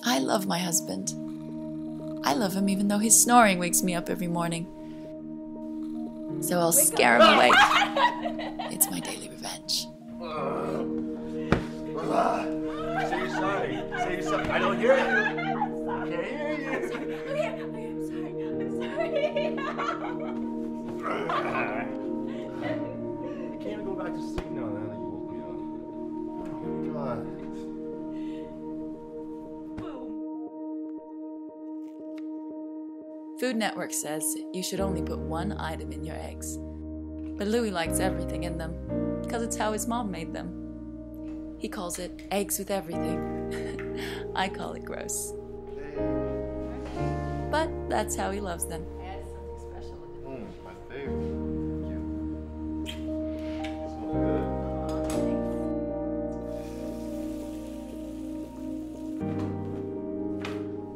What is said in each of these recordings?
I love my husband. I love him even though his snoring wakes me up every morning. So I'll scare him awake. It's my daily revenge. Say you're sorry. Say you're sorry. I don't hear you. I can't hear you. I'm sorry. I can't even go back to sleep now that you woke me up. Oh, God. Food Network says you should only put one item in your eggs. But Louis likes everything in them, because it's how his mom made them. He calls it eggs with everything. I call it gross. But that's how he loves them. My favorite. Smells good.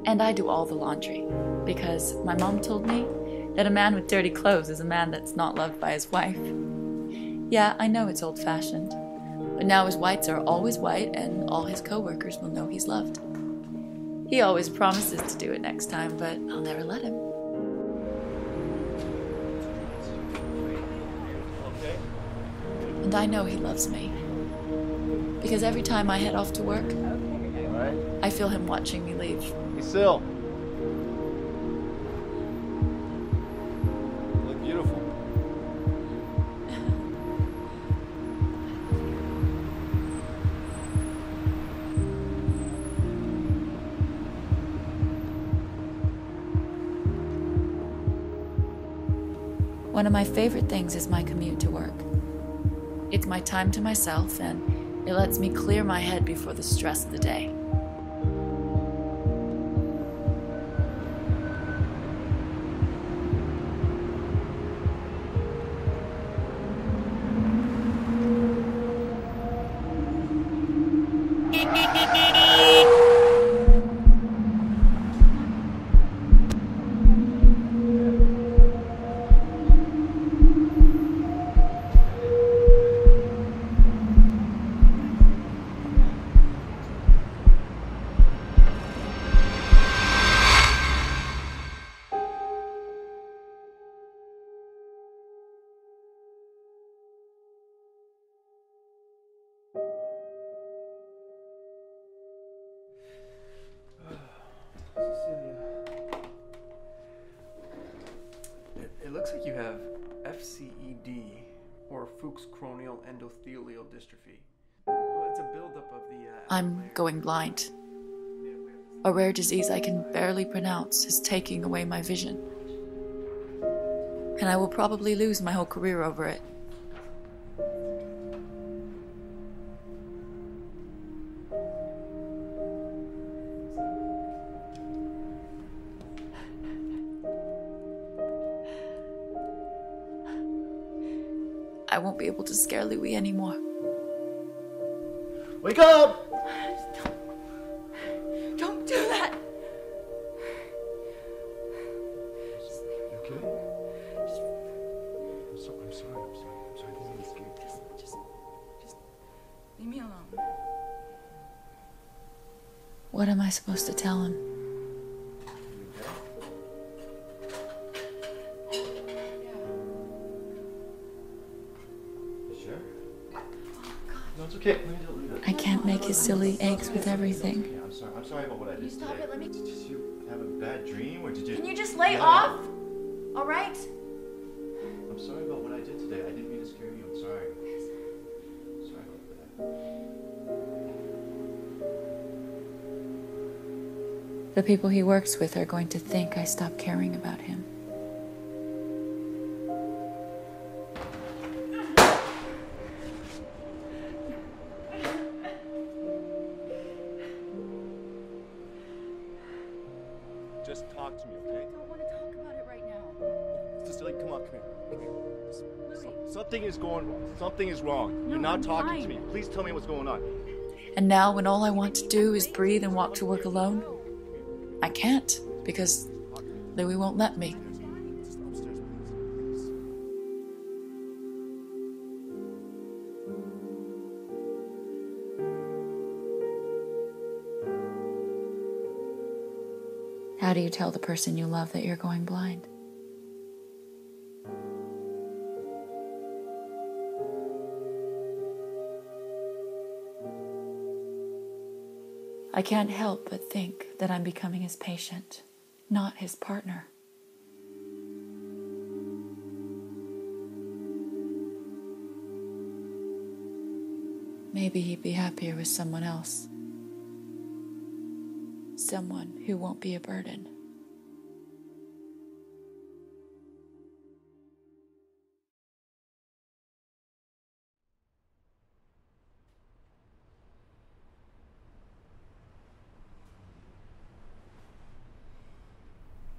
And I do all the laundry, because my mom told me that a man with dirty clothes is a man that's not loved by his wife. Yeah, I know it's old-fashioned, but now his whites are always white and all his co-workers will know he's loved. He always promises to do it next time, but I'll never let him. And I know he loves me, because every time I head off to work, I feel him watching me leave. Hey, Sil. You look beautiful. One of my favorite things is my commute to work. It's my time to myself, and it lets me clear my head before the stress of the day. It looks like you have FCED, or Fuchs corneal endothelial dystrophy. Well, it's a buildup of the... I'm going blind. A rare disease I can barely pronounce is taking away my vision. And I will probably lose my whole career over it. I won't be able to scare Louis anymore. Wake up! Don't do that! You okay? I'm sorry. I'm sorry. I didn't mean to scare you. Just leave me alone. What am I supposed to tell him? No, it's okay. I can't make his silly eggs with everything. Okay, I'm sorry about what I did today. Stop it, let me... Did you have a bad dream, or did you... Can you just lay off? All right? I'm sorry about what I did today. I didn't mean to scare you. I'm sorry. Sorry about that. The people he works with are going to think I stopped caring about him. Just talk to me, okay? I don't want to talk about it right now. Just like, come on, come here. Louis. Something is going wrong. Something is wrong. No, You're not I'm talking fine. to me. Please tell me what's going on. And now, when all I want to do is breathe and walk to work alone, I can't, because Louis won't let me. Just upstairs, please. How do you tell the person you love that you're going blind? I can't help but think that I'm becoming his patient, not his partner. Maybe he'd be happier with someone else. Someone who won't be a burden.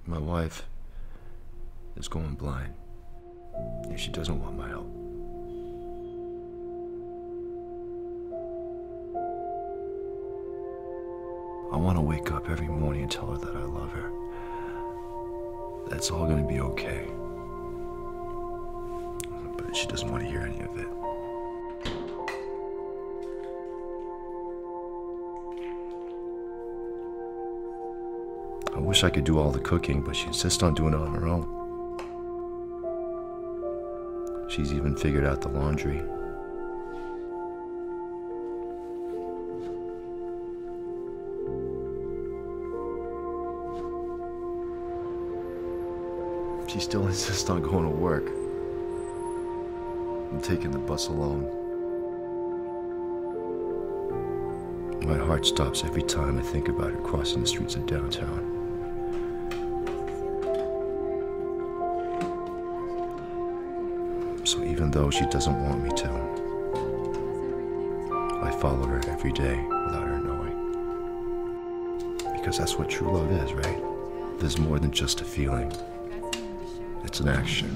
My wife is going blind, and she doesn't want my help. I want to wake up every morning and tell her that I love her. That's all going to be okay. But she doesn't want to hear any of it. I wish I could do all the cooking, but she insists on doing it on her own. She's even figured out the laundry. She still insists on going to work and taking the bus alone. My heart stops every time I think about her crossing the streets of downtown. So even though she doesn't want me to, I follow her every day without her knowing. Because that's what true love is, right? There's more than just a feeling. It's an action.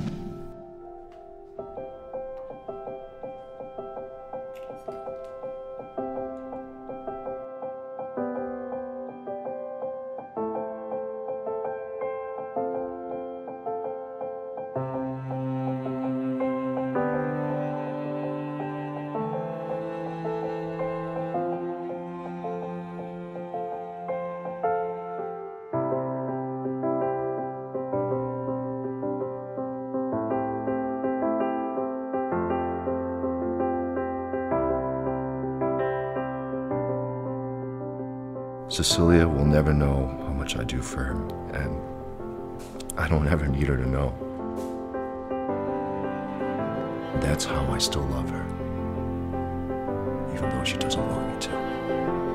Cecilia will never know how much I do for her, and I don't ever need her to know. That's how I still love her, even though she doesn't want me to.